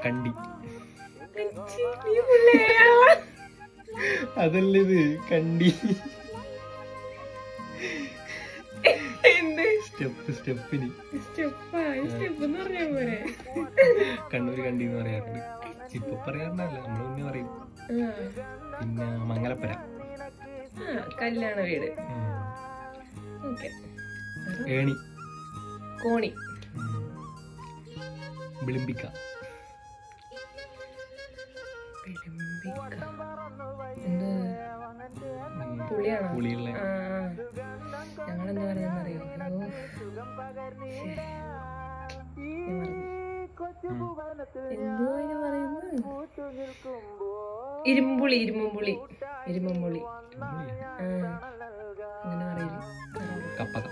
കണ്ടി. അതല്ലത് കണ്ടി. സ്റ്റെപ്പിന് കണ്ണൂര് കണ്ടി എന്ന് പറയാറുണ്ട്. ഇപ്പൊ പറയാറുണ്ടല്ല, നമ്മള് മുന്നേ പറയും. പിന്നെ മംഗലപ്പുര കല്യാണ വീട്. ഏണി, കോണി, വിളിമ്പിക്ക, പുളിയുള്ള ഞങ്ങളെന്താ പറയുന്നറിയോ? ഇരുമ്പുളി. അങ്ങനെ പറയില്ല. കപ്പക.